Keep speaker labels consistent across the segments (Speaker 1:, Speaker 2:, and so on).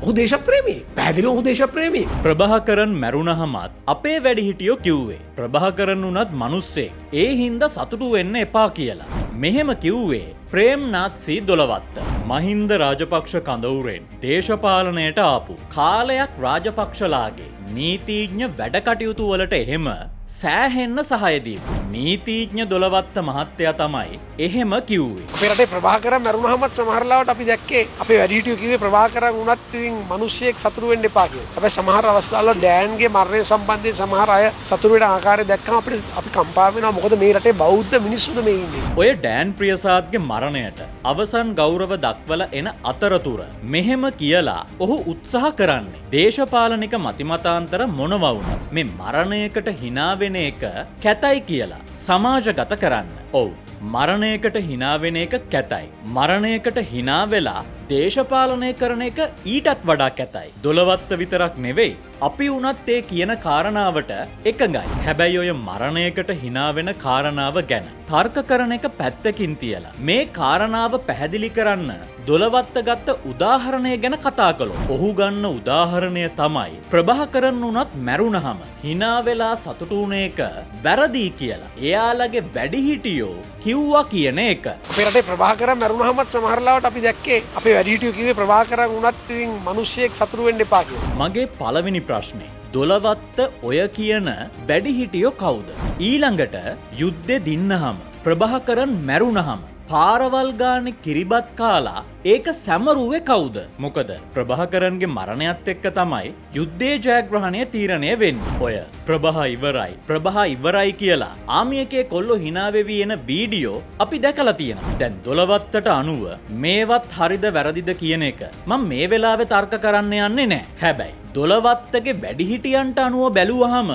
Speaker 1: ඔහු දේශප්‍රේමී. පැහැදිලිව ඔහු දේශප්‍රේමී.
Speaker 2: ප්‍රභාකරන් මැරුණහමත් අපේ වැඩිහිටියෝ කිව්වේ ප්‍රභාකරන් වුණත් මිනිස්සෙක්. ඒ හින්දා සතුටු වෙන්න එපා කියලා. මෙහෙම කිව්වේ ප්‍රේම්නාත්සී දොළවත්ත. මහින්ද රාජපක්ෂ කඳවුරෙන් දේශපාලනයට ආපු කාලයක් රාජපක්ෂලාගේ නීතිඥ වැඩකටයුතු වලට එහෙම සෑහෙන්න සහය දීපු නීතිඥ දොළවත්ත මහත්තයා තමයි එහෙම කිව්වේ.
Speaker 1: අපේ රටේ ප්‍රභාකරන් මැරුණහමත් සමහර ලාවට අපි දැක්කේ අපේ වැඩිහිටියෝ කිව්වේ ප්‍රභාකරන් වුණත් ඉතින් මිනිස්සෙක් සතුටු වෙන්න එපා කියලා. හැබැයි සමහර අවස්ථාවල ඩෑන්ගේ මරණය සම්බන්ධයෙන් සමහර අය සතුටු වෙන ආකාරය දැක්කම අපි කම්පා වෙනවා. මොකද මේ රටේ බෞද්ධ මිනිස්සුද මේ ඉන්නේ.
Speaker 2: ඔය ඩෑන් ප්‍රියසාද්ගේ මරණයට අවසන් ගෞරව දක්වලා එන අතරතුර මෙහෙම කියලා ඔහු උත්සාහ කරන්නේ දේශපාලනික මතිමතාන්තර මොනවා වුණත් මේ මරණයකට hina වෙන එක කැතයි කියලා සමාජගත කරන්න. ඔව්, මරණයකට hina වෙන එක කැතයි. මරණයකට hina වෙලා දේශපාලනය කරන එක ඊටත් වඩා කැතයි. දොළවත්ත විතරක් නෙවෙයි, අපි වුණත් ඒ කියන කාරණාවට එකඟයි. හැබැයි ඔය මරණයකට hina වෙන කාරණාව ගැන තර්ක කරන එක පැත්තකින් තියලා මේ කාරණාව පැහැදිලි කරන්න දොළවත්ත ගත්ත උදාහරණය ගැන කතා කළොත් ඔහු ගන්න උදාහරණය තමයි ප්‍රභාකරන් වුණත් මැරුණහම hina වෙලා සතුටු වුණ එක වැරදි කියලා එයාලගේ වැඩිහිටියෝ කිව්වා කියන එක.
Speaker 1: අපේ රටේ ප්‍රභාකරන් මැරුණහමත් සමහර ලාවට අපි දැක්කේ අපේ වැඩිහිටියෝ කිව්වේ ප්‍රභාකරන් වුණත් ඉතින් මිනිස්සෙක් සතුටු වෙන්න එපා කියලා.
Speaker 2: මගේ පළවෙනි ප්‍රශ්නේ දොළවත්ත ඔය කියන වැඩිහිටියෝ කවුද? ඊළඟට යුද්ධෙ දින්නහම ප්‍රභාකරන් මැරුණහම පාරවල් ගානේ කිරිබත් කාලා ඒක සැමරුවේ කවුද? මොකද ප්‍රභාකරන්ගේ මරණයත් එක්ක තමයි යුද්ධයේ ජයග්‍රහණය තීරණය වෙන්නේ. ඔය ප්‍රභා ඉවරයි කියලා ආමි එකේ කොල්ලෝ hina වෙවි එන වීඩියෝ අපි දැකලා තියෙනවා. දැන් දොළවත්තට අනුව මේවත් හරිද වැරදිද කියන එක මම මේ වෙලාවේ තර්ක කරන්න යන්නේ නැහැ. හැබැයි දොළවත්තගේ වැඩිහිටියන්ට අනුව බැලුවහම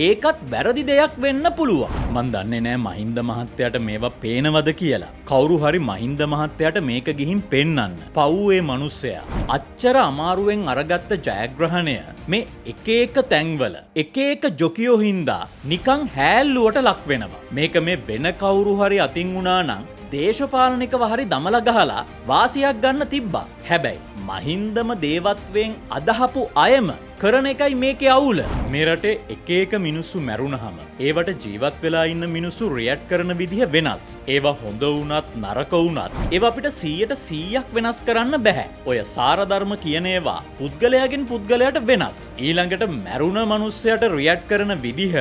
Speaker 2: ඒකත් වැරදි දෙයක් වෙන්න පුළුවන්. මන් දන්නේ නෑ මහින්ද මහත්තයාට මේවා පේනවද කියලා. කවුරු හරි මහින්ද මහත්තයාට මේක ගිහින් පෙන්නන්න. පව්වේ මිනිස්සයා අච්චර අමාරුවෙන් අරගත්ත ජයග්‍රහණය මේ එක තැන්වල එක ජොකියෝ හින්දා නිකන් හැල්ලුවට ලක් වෙනවා. මේක මේ වෙන කවුරු හරි අතින් වුණා නම් දේශපාලනිකව හරි දමලා ගහලා වාසියක් ගන්න තිබ්බා. හැබැයි මහින්දම දේවත්වයෙන් අදහපු අයම කරන එකයි මේකේ අවුල. මේ රටේ එක මිනිස්සු මැරුණහම ඒවට ජීවත් වෙලා ඉන්න මිනිස්සු රියැක්ට් කරන විදිහ වෙනස්. ඒවා හොඳ වුණත් නරක වුණත් ඒවා අපිට 100% වෙනස් කරන්න බෑ. ඔය සාරධර්ම කියන ඒවා පුද්ගලයාගෙන් පුද්ගලයාට වෙනස්. ඊළඟට මැරුණ මිනිස්සයාට රියැක්ට් කරන විදිහ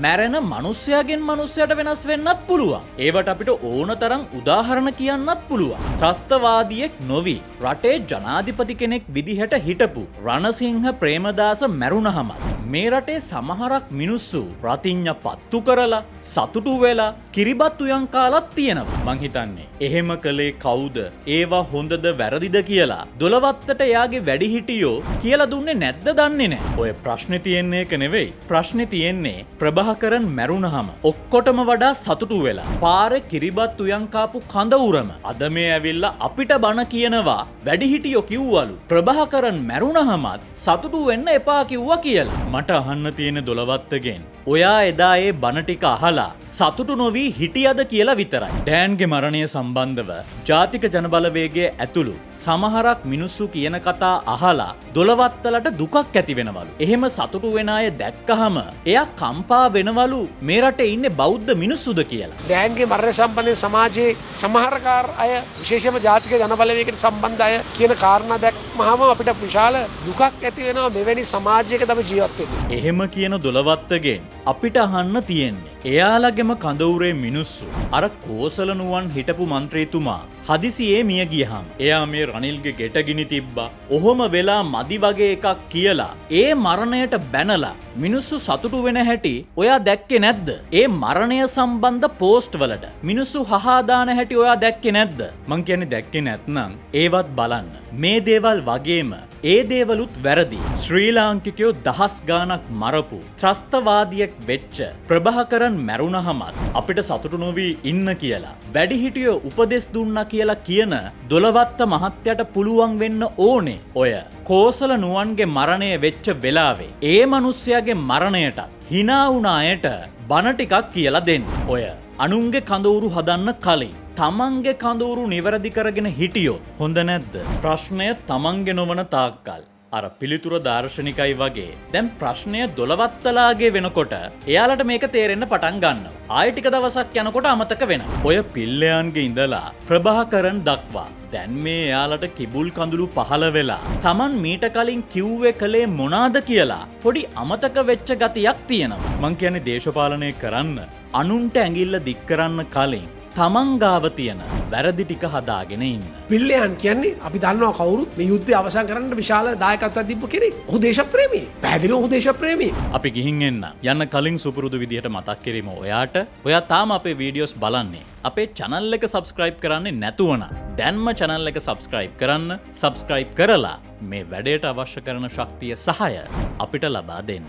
Speaker 2: මැරෙන මිනිස්සයාගෙන් මිනිස්සයාට වෙනස් වෙන්නත් පුළුවන්. ඒවට අපිට ඕන තරම් උදාහරණ කියන්නත් පුළුවන්. ත්‍රස්තවාදියෙක් නොවි රටේ ජනාධිපති කෙනෙක් විදිහට හිටපු රණසිංහ ප්‍රේමදාස මැරුණහම මේ රටේ සමහරක් මිනිස්සු රතිඤ්ඤ පත්තු කරලා සතුටු වෙලා කිරිබත් උයන් කාලක් තියෙනවා. මං හිතන්නේ එහෙම කළේ කවුද? ඒවා හොඳද වැරදිද කියලා දොළවත්තට එයාගේ වැඩිහිටියෝ කියලා දුන්නේ නැද්ද දන්නේ නැහැ. ඔය ප්‍රශ්නේ තියෙන්නේ ඒක නෙවෙයි. ප්‍රශ්නේ තියෙන්නේ ප්‍රභාකරන් මැරුණහම ඔක්කොටම වඩා සතුටු වෙලා පාරේ කිරිබත් උයන් කාපු කඳවුරම අද මේ ඇවිල්ලා අපිට බන කියනවා වැඩිහිටියෝ කිව්වලු ප්‍රභාකරන් මැරුණහමත් සතුටු වෙන්න එපා කිව්වා කියලා. මට අහන්න තියෙන දොළවත්තගෙන් ඔයා එදා ඒ බණ ටික අහලා සතුටු නොවි හිටියද කියලා විතරයි. ඩෑන්ගේ මරණය සම්බන්ධව ජාතික ජනබලවේගයේ ඇතුළු සමහරක් මිනිස්සු කියන කතා අහලා දොළවත්තලට දුකක් ඇති වෙනවලු. එහෙම සතුටු වෙන අය දැක්කහම එයා කම්පා වෙනවලු මේ රටේ ඉන්නේ බෞද්ධ මිනිස්සුද කියලා.
Speaker 1: ඩෑන්ගේ මරණය සම්බන්ධයෙන් සමාජයේ සමහර අය විශේෂයෙන්ම ජාතික ජනබලවේගයට සම්බන්ධ අය කියන කාරණා දැක්මහම අපිට විශාල දුකක් ඇති වෙනවා මෙවැනි සමාජයක තමයි ජීවත් වෙන්නේ.
Speaker 2: එහෙම කියන දොළවත්තගෙන් අපිට අහන්න තියෙන්නේ එයාලගෙම කඳවුරේ මිනිස්සු අර කෝසලනුවන් හිටපු මන්ත්‍රීතුමා හදිසියේ මිය ගියහම එයා මේ රනිල්ගේ ගෙට ගිනි තිබ්බා. ඔහොම වෙලා මදි වගේ එකක් කියලා ඒ මරණයට බැනලා මිනිස්සු සතුටු වෙන හැටි ඔයා දැක්කේ නැද්ද? ඒ මරණය සම්බන්ධ පෝස්ට් වලට මිනිස්සු හහා දාන හැටි ඔයා දැක්කේ නැද්ද? මං කියන්නේ දැක්කේ නැත්නම් ඒවත් බලන්න. මේ දේවල් වගේම ඒ දේවලුත් වැරදි. ශ්‍රී ලාංකිකයෝ දහස් ගාණක් මරපු ත්‍රස්තවාදියෙක් වෙච්ච ප්‍රභාකරන් මැරුණහමත් අපිට සතුටු නොවි ඉන්න කියලා වැඩිහිටියෝ උපදෙස් දුන්නා කියලා කියන දොළවත්ත මහත්තයාට පුළුවන් වෙන්න ඕනේ ඔය කෝසල නුවන්ගේ මරණය වෙච්ච වෙලාවේ ඒ මිනිස්සයාගේ මරණයට hina වුණ අයට බණ ටිකක් කියලා දෙන්න. ඔය අනුන්ගේ කඳවුරු හදන්න කලින් තමන්ගේ කඳවුරු නිවැරදි කරගෙන හිටියොත් හොඳ නැද්ද? ප්‍රශ්නය තමන්ගේ නොවන තාක්කල් අර පිළිතුර දාර්ශනිකයි වගේ දැන් ප්‍රශ්නය දොළවත්තලාගේ වෙනකොට එයාලට මේක තේරෙන්න පටන් ගන්නවා. ආයෙ ටික දවසක් යනකොට අමතක වෙනවා. ඔය පිල්ලයන්ගේ ඉඳලා ප්‍රභාකරන් දක්වා දැන් මේ එයාලට කිබුල් කඳුළු පහළ වෙලා Taman මීට කලින් කිව්වේ කලේ මොනාද කියලා පොඩි අමතක වෙච්ච ගතියක් තියෙනවා. මං කියන්නේ දේශපාලනය කරන්න අනුන්ට ඇඟිල්ල දික් කරන්න කලින් තමන් ගාව තියෙන වැරදි ටික හදාගෙන ඉන්න.
Speaker 1: පිල්ලයන් කියන්නේ අපි දන්නවා කවුරුත් මේ යුද්ධය අවසන් කරන්න විශාල දායකත්වයක් දීපු කෙනෙක්. ඔහු දේශප්‍රේමී. පැහැදිලිව ඔහු දේශප්‍රේමී.
Speaker 2: අපි ගිහින් එන්න. යන්න කලින් සුපුරුදු විදිහට මතක් කිරීම ඔයාට. ඔයා තාම අපේ වීඩියෝස් බලන්නේ. අපේ channel එක subscribe කරන්නේ නැතුව නම් දැන්ම channel එක subscribe කරන්න. subscribe කරලා මේ වැඩේට අවශ්‍ය කරන ශක්තිය සහාය අපිට ලබා දෙන්න.